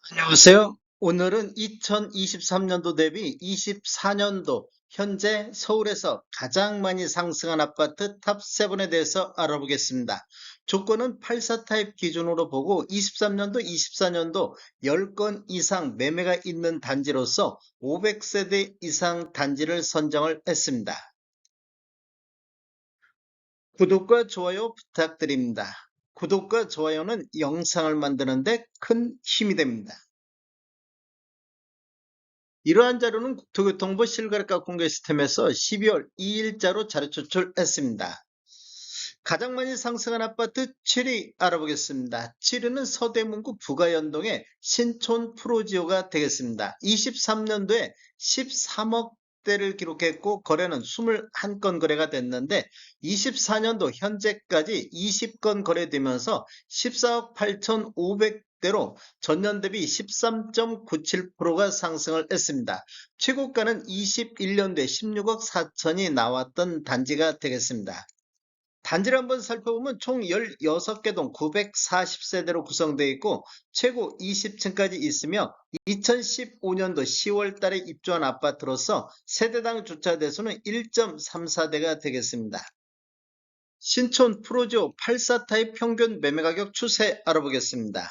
안녕하세요. 오늘은 2023년도 대비 24년도 현재 서울에서 가장 많이 상승한 아파트 탑7에 대해서 알아보겠습니다. 조건은 84 타입 기준으로 보고 23년도, 24년도 10건 이상 매매가 있는 단지로서 500세대 이상 단지를 선정을 했습니다. 구독과 좋아요 부탁드립니다. 구독과 좋아요는 영상을 만드는 데 큰 힘이 됩니다. 이러한 자료는 국토교통부 실거래가 공개 시스템에서 12월 2일자로 자료 제출했습니다. 가장 많이 상승한 아파트 7위 알아보겠습니다. 7위는 서대문구 부가연동의 신촌 프로지오가 되겠습니다. 23년도에 13억 대를 기록했고 거래는 21건 거래가 됐는데 24년도 현재까지 20건 거래되면서 14억 8,500대로 전년 대비 13.97%가 상승을 했습니다. 최고가는 21년도에 16억 4천이 나왔던 단지가 되겠습니다. 단지를 한번 살펴보면 총 16개 동 940세대로 구성되어 있고 최고 20층까지 있으며 2015년도 10월 달에 입주한 아파트로서 세대당 주차 대수는 1.34대가 되겠습니다. 신촌 프로지오 84 타입 평균 매매가격 추세 알아보겠습니다.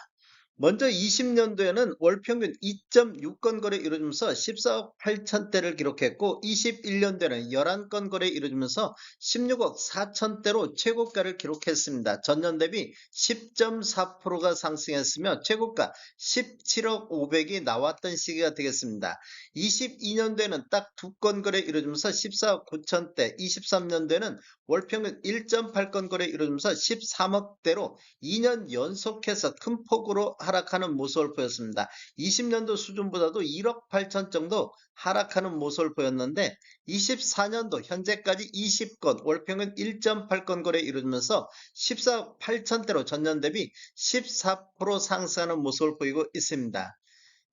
먼저 20년도에는 월평균 2.6건 거래 이루어지면서 14억 8천대를 기록했고 21년도에는 11건 거래 이루어지면서 16억 4천대로 최고가를 기록했습니다. 전년 대비 10.4%가 상승했으며 최고가 17억 5백이 나왔던 시기가 되겠습니다. 22년도에는 딱 2건 거래 이루어지면서 14억 9천대, 23년도에는 월평균 1.8건 거래 이루어지면서 13억대로 2년 연속해서 큰 폭으로 하락하는 모습을 보였습니다. 20년도 수준보다도 1억 8천 정도 하락하는 모습을 보였는데 24년도 현재까지 20건 월평균 1.8건 거래 이루어지면서 14억 8천대로 전년 대비 14% 상승하는 모습을 보이고 있습니다.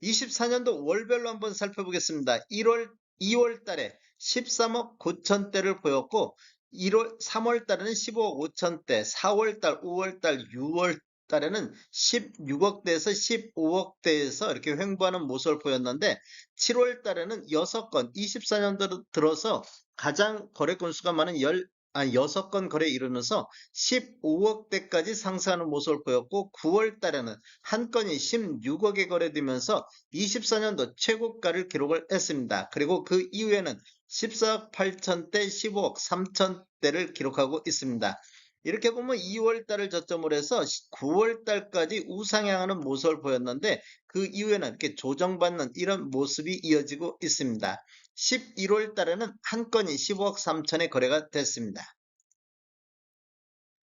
24년도 월별로 한번 살펴보겠습니다. 2월 달에 13억 9천대를 보였고 3월 달에는 15억 5천대, 4월 달, 5월 달, 6월 달에는 16억대에서 15억대에서 이렇게 횡보하는 모습을 보였는데 7월 달에는 6건, 24년도 들어서 가장 거래 건수가 많은 6건 거래에 이르면서 15억대까지 상승하는 모습을 보였고 9월 달에는 한 건이 16억에 거래되면서 24년도 최고가를 기록을 했습니다. 그리고 그 이후에는 14억 8천대, 15억 3천대를 기록하고 있습니다. 이렇게 보면 2월 달을 저점으로 해서 9월 달까지 우상향하는 모습을 보였는데 그 이후에는 이렇게 조정받는 이런 모습이 이어지고 있습니다. 11월 달에는 한 건이 15억 3천에 거래가 됐습니다.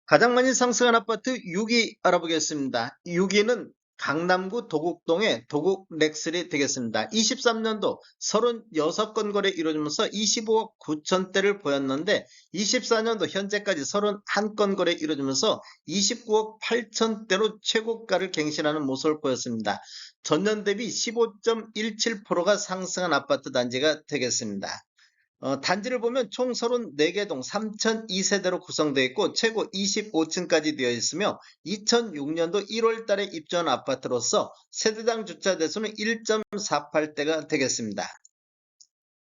가장 많이 상승한 아파트 6위 알아보겠습니다. 6위는 강남구 도곡동의 도곡렉슬이 되겠습니다. 23년도 36건 거래 이루어지면서 25억 9천대를 보였는데 24년도 현재까지 31건 거래 이루어지면서 29억 8천대로 최고가를 갱신하는 모습을 보였습니다. 전년 대비 15.17%가 상승한 아파트 단지가 되겠습니다. 단지를 보면 총 34개 동 3002세대로 구성되어 있고 최고 25층까지 되어 있으며 2006년도 1월 달에 입주한 아파트로서 세대당 주차 대수는 1.48대가 되겠습니다.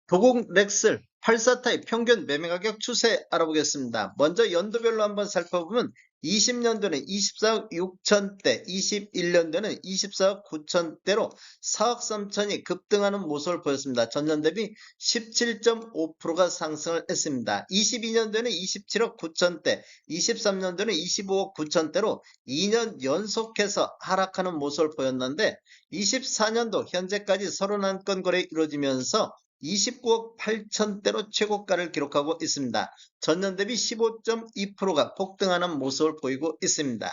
도곡 렉슬 84 타입 평균 매매가격 추세 알아보겠습니다. 먼저 연도별로 한번 살펴보면 20년도는 24억 6천대, 21년도는 24억 9천대로 4억 3천이 급등하는 모습을 보였습니다. 전년 대비 17.5%가 상승을 했습니다. 22년도에는 27억 9천대, 23년도는 25억 9천대로 2년 연속해서 하락하는 모습을 보였는데 24년도 현재까지 31건 거래 이루어지면서 29억 8천대로 최고가를 기록하고 있습니다. 전년 대비 15.2%가 폭등하는 모습을 보이고 있습니다.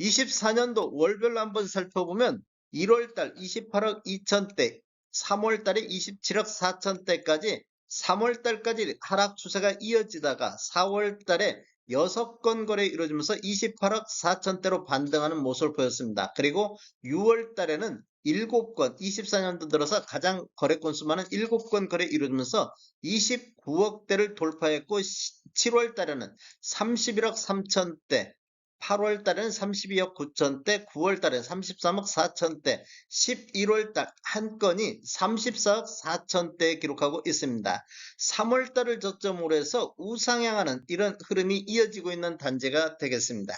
24년도 월별로 한번 살펴보면 1월달 28억 2천대, 3월달에 27억 4천대까지 3월달까지 하락 추세가 이어지다가 4월달에 6건 거래 이루어지면서 28억 4천대로 반등하는 모습을 보였습니다. 그리고 6월달에는 7건, 24년도 들어서 가장 거래 건수 많은 7건 거래 이루어지면서 29억대를 돌파했고 7월달에는 31억 3천대, 8월 달에는 32억 9천대, 9월 달에 33억 4천대, 11월 달 한 건이 34억 4천대 기록하고 있습니다. 3월 달을 저점으로 해서 우상향하는 이런 흐름이 이어지고 있는 단지가 되겠습니다.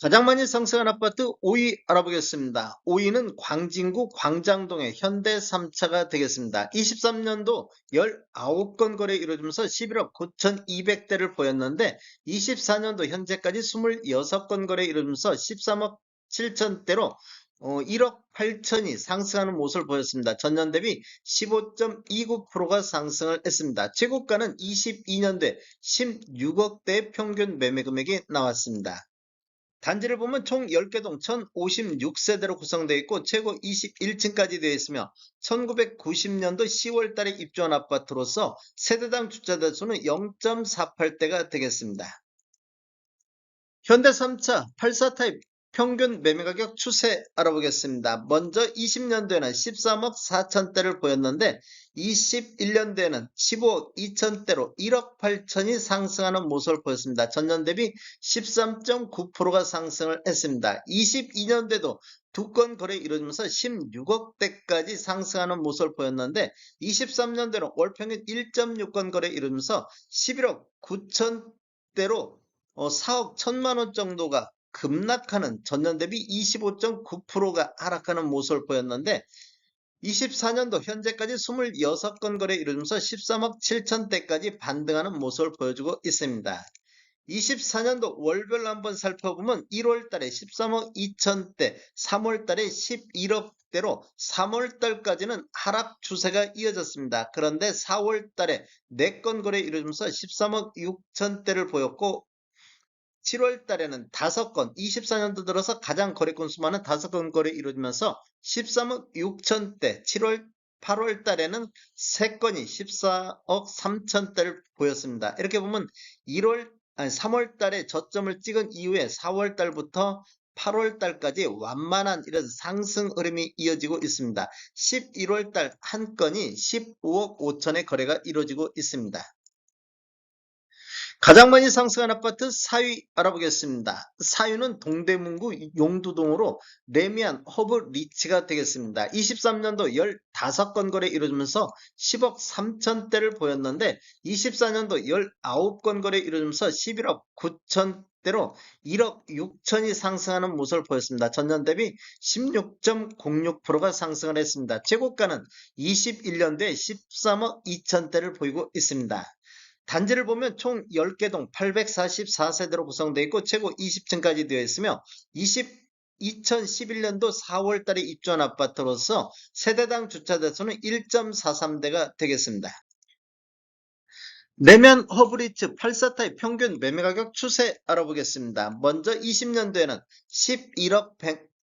가장 많이 상승한 아파트 5위 알아보겠습니다. 5위는 광진구 광장동의 현대 3차가 되겠습니다. 23년도 19건 거래 이루어지면서 11억 9,200대를 보였는데 24년도 현재까지 26건 거래 이루어지면서 13억 7천대로 1억 8천이 상승하는 모습을 보였습니다. 전년 대비 15.29%가 상승을 했습니다. 최고가는 22년도에 16억대의 평균 매매 금액이 나왔습니다. 단지를 보면 총 10개 동 1056세대로 구성되어 있고 최고 21층까지 되어 있으며 1990년도 10월 달에 입주한 아파트로서 세대당 주차대 수는 0.48대가 되겠습니다. 현대 3차 84 타입 평균 매매가격 추세 알아보겠습니다. 먼저 20년도에는 13억 4천대를 보였는데 21년도에는 15억 2천대로 1억 8천이 상승하는 모습을 보였습니다. 전년 대비 13.9%가 상승을 했습니다. 22년도에도 두 건 거래 이루어지면서 16억대까지 상승하는 모습을 보였는데 23년도에는 월 평균 1.6건 거래 이루어지면서 11억 9천대로 4억 1천만원 정도가 급락하는 전년 대비 25.9%가 하락하는 모습을 보였는데 24년도 현재까지 26건 거래 이루면서 13억 7천대까지 반등하는 모습을 보여주고 있습니다. 24년도 월별로 한번 살펴보면 1월 달에 13억 2천대, 3월 달에 11억대로 3월 달까지는 하락 추세가 이어졌습니다. 그런데 4월 달에 4건 거래 이루면서 13억 6천대를 보였고 7월 달에는 5건, 24년도 들어서 가장 거래 건수 많은 5건 거래 이루어지면서 13억 6천대, 8월 달에는 3건이 14억 3천대를 보였습니다. 이렇게 보면 3월 달에 저점을 찍은 이후에 4월 달부터 8월 달까지 완만한 이런 상승 흐름이 이어지고 있습니다. 11월 달 한 건이 15억 5천의 거래가 이루어지고 있습니다. 가장 많이 상승한 아파트 4위 알아보겠습니다. 4위는 동대문구 용두동으로 레미안 허브 리치가 되겠습니다. 23년도 15건 거래 이루어지면서 10억 3천대를 보였는데 24년도 19건 거래 이루어지면서 11억 9천대로 1억 6천이 상승하는 모습을 보였습니다. 전년 대비 16.06%가 상승을 했습니다. 최고가는 21년도에 13억 2천대를 보이고 있습니다. 단지를 보면 총 10개 동 844세대로 구성되어 있고 최고 20층까지 되어 있으며 2011년도 4월 달에 입주한 아파트로서 세대당 주차대 수는 1.43대가 되겠습니다. 내면 허브리츠 84타입 평균 매매가격 추세 알아보겠습니다. 먼저 20년도에는 11억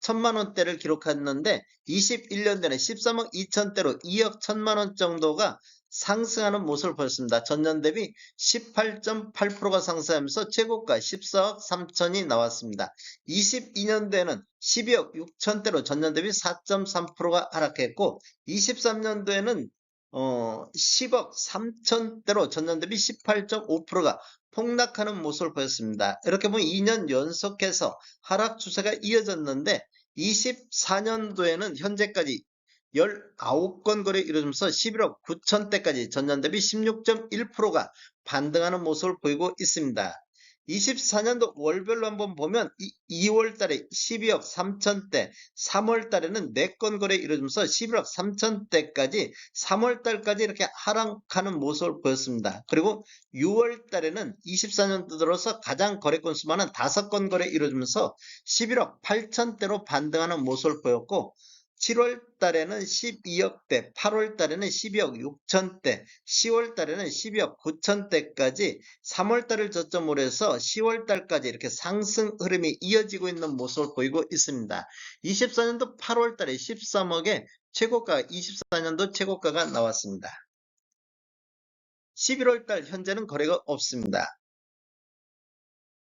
1천만원대를 기록했는데 21년도에는 13억 2천대로 2억 1천만원 정도가 상승하는 모습을 보였습니다. 전년 대비 18.8%가 상승하면서 최고가 14억 3천이 나왔습니다. 22년도에는 12억 6천대로 전년 대비 4.3%가 하락했고 23년도에는 10억 3천대로 전년 대비 18.5%가 폭락하는 모습을 보였습니다. 이렇게 보면 2년 연속해서 하락 추세가 이어졌는데 24년도에는 현재까지 19건 거래 이루어지면서 11억 9천대까지 전년 대비 16.1%가 반등하는 모습을 보이고 있습니다. 24년도 월별로 한번 보면 2월 달에 12억 3천대, 3월 달에는 4건 거래 이루어지면서 11억 3천대까지 3월 달까지 이렇게 하락하는 모습을 보였습니다. 그리고 6월 달에는 24년도 들어서 가장 거래 건수 많은 5건 거래 이루어지면서 11억 8천대로 반등하는 모습을 보였고 7월 달에는 12억대, 8월 달에는 12억 6천대, 10월 달에는 12억 9천대까지 3월 달을 저점으로 해서 10월 달까지 이렇게 상승 흐름이 이어지고 있는 모습을 보이고 있습니다. 24년도 8월 달에 13억에 최고가, 24년도 최고가가 나왔습니다. 11월 달 현재는 거래가 없습니다.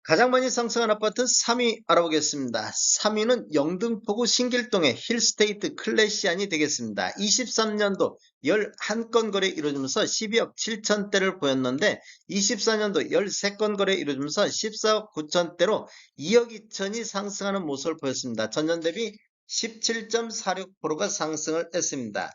가장 많이 상승한 아파트 3위 알아보겠습니다. 3위는 영등포구 신길동의 힐스테이트 클래시안이 되겠습니다. 23년도 11건 거래 이루어지면서 12억 7천대를 보였는데 24년도 13건 거래 이루어지면서 14억 9천대로 2억 2천이 상승하는 모습을 보였습니다. 전년 대비 17.46%가 상승을 했습니다.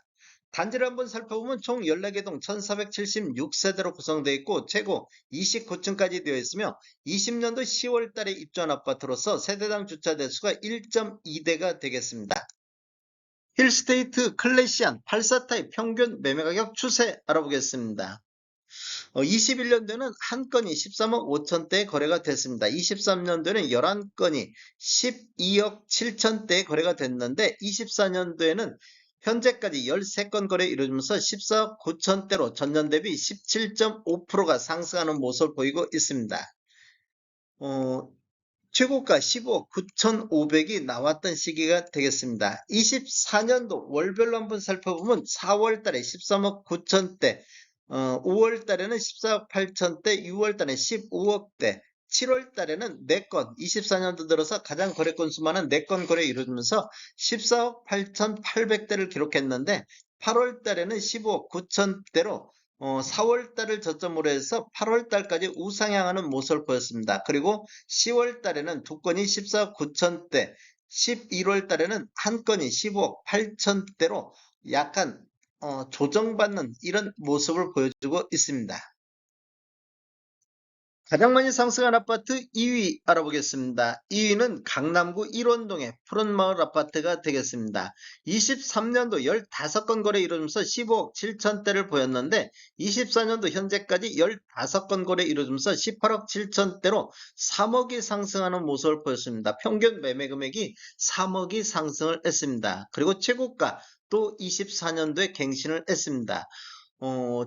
단지를 한번 살펴보면 총 14개 동 1476세대로 구성되어 있고 최고 29층까지 되어 있으며 20년도 10월 달에 입주한 아파트로서 세대당 주차 대수가 1.2대가 되겠습니다. 힐스테이트 클래시안 84타입 평균 매매가격 추세 알아보겠습니다. 21년도에는 한 건이 13억 5천대에 거래가 됐습니다. 23년도에는 11건이 12억 7천대에 거래가 됐는데 24년도에는 현재까지 13건 거래 이루어지면서 14억 9천대로 전년 대비 17.5%가 상승하는 모습을 보이고 있습니다. 최고가 15억 9,500이 나왔던 시기가 되겠습니다. 24년도 월별로 한번 살펴보면 4월 달에 13억 9천대, 5월 달에는 14억 8천대, 6월 달에 15억대, 7월 달에는 4건, 24년도 들어서 가장 거래 건수 많은 4건 거래 이루어지면서 14억 8,800대를 기록했는데 8월 달에는 15억 9천대로 4월 달을 저점으로 해서 8월 달까지 우상향하는 모습을 보였습니다. 그리고 10월 달에는 2건이 14억 9천대, 11월 달에는 한 건이 15억 8천대로 약간 조정받는 이런 모습을 보여주고 있습니다. 가장 많이 상승한 아파트 2위 알아보겠습니다. 2위는 강남구 일원동의 푸른마을 아파트가 되겠습니다. 23년도 15건 거래 이루어지면서 15억 7천대를 보였는데 24년도 현재까지 15건 거래 이루어지면서 18억 7천대로 3억이 상승하는 모습을 보였습니다. 평균 매매 금액이 3억이 상승을 했습니다. 그리고 최고가 또 24년도에 갱신을 했습니다.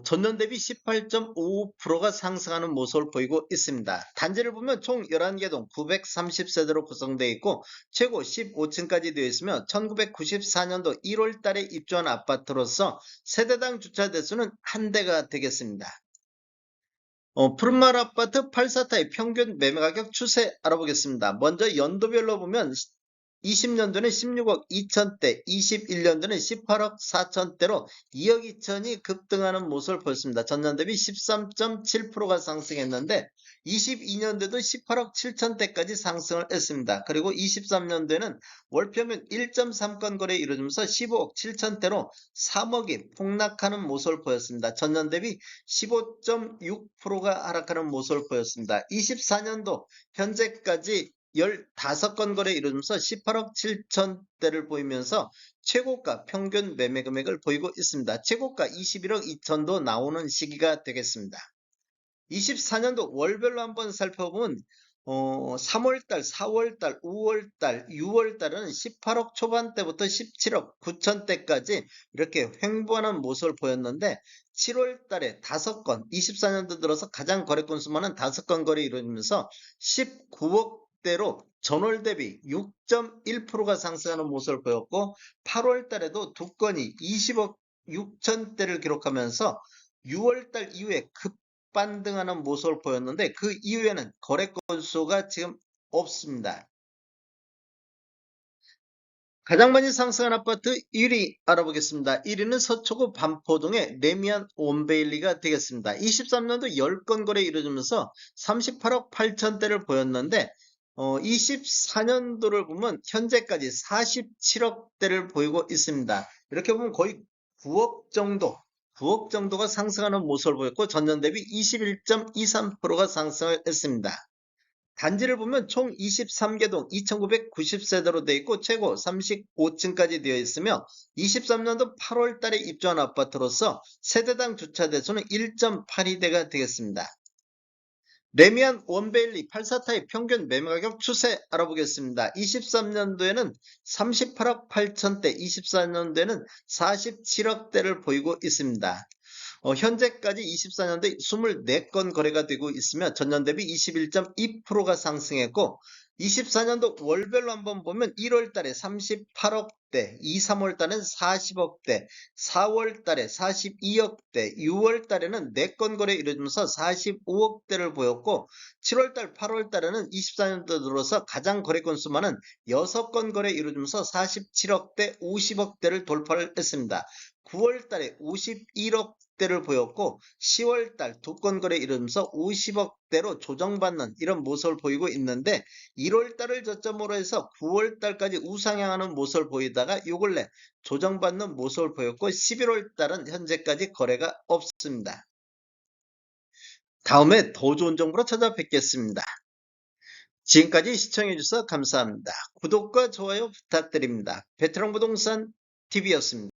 전년 대비 18.55%가 상승하는 모습을 보이고 있습니다. 단지를 보면 총 11개 동 930세대로 구성되어 있고 최고 15층까지 되어 있으며 1994년도 1월 달에 입주한 아파트로서 세대당 주차 대수는 한 대가 되겠습니다. 푸른마을 아파트 84타입 평균 매매가격 추세 알아보겠습니다. 먼저 연도별로 보면 20년도는 16억 2천대, 21년도는 18억 4천대로 2억 2천이 급등하는 모습을 보였습니다. 전년 대비 13.7%가 상승했는데 22년도도 18억 7천대까지 상승을 했습니다. 그리고 23년도에는 월평균 1.3건 거래 이루어지면서 15억 7천대로 3억이 폭락하는 모습을 보였습니다. 전년 대비 15.6%가 하락하는 모습을 보였습니다. 24년도 현재까지 15건 거래 이루어지면서 18억 7천대를 보이면서 최고가 평균 매매 금액을 보이고 있습니다. 최고가 21억 2천도 나오는 시기가 되겠습니다. 24년도 월별로 한번 살펴보면 3월달, 4월달, 5월달, 6월달은 18억 초반대부터 17억 9천대까지 이렇게 횡보하는 모습을 보였는데 7월달에 5건, 24년도 들어서 가장 거래 건수 많은 5건 거래 이루어지면서 19억 대로 전월 대비 6.1%가 상승하는 모습을 보였고 8월 달에도 2건이 20억 6천대를 기록하면서 6월달 이후에 급반등하는 모습을 보였는데 그 이후에는 거래 건수가 지금 없습니다. 가장 많이 상승한 아파트 1위 알아보겠습니다. 1위는 서초구 반포동의 레미안 원베일리가 되겠습니다. 23년도 10건 거래 이루어지면서 38억 8천대를 보였는데 24년도를 보면 현재까지 47억대를 보이고 있습니다. 이렇게 보면 거의 9억 정도가 상승하는 모습을 보였고 전년 대비 21.23%가 상승을 했습니다. 단지를 보면 총 23개 동 2990세대로 되어 있고 최고 35층까지 되어 있으며 23년도 8월 달에 입주한 아파트로서 세대당 주차 대수는 1.82대가 되겠습니다. 레미안 원베일리 84타입 평균 매매가격 추세 알아보겠습니다. 23년도에는 38억 8천대, 24년도에는 47억대를 보이고 있습니다. 현재까지 24년도에 24건 거래가 되고 있으며 전년 대비 21.2%가 상승했고 24년도 월별로 한번 보면 1월 달에 38억대, 40억대, 2, 3월 달은 40억대, 4월 달에 42억대, 6월 달에는 4건 거래 이루어지면서 45억대를 보였고 7월 달, 8월 달에는 24년도 들어서 가장 거래 건수 많은 6건 거래 이루어지면서 47억대, 50억대를 돌파를 했습니다. 9월 달에 51억대를 보였고 10월 달 2건 거래 이루어지면서 50억대로 조정받는 이런 모습을 보이고 있는데 1월 달을 저점으로 해서 9월 달까지 우상향하는 모습을 보이다가 요 근래 조정받는 모습을 보였고 11월 달은 현재까지 거래가 없습니다. 다음에 더 좋은 정보로 찾아뵙겠습니다. 지금까지 시청해주셔서 감사합니다. 구독과 좋아요 부탁드립니다. 베테랑 부동산 TV였습니다.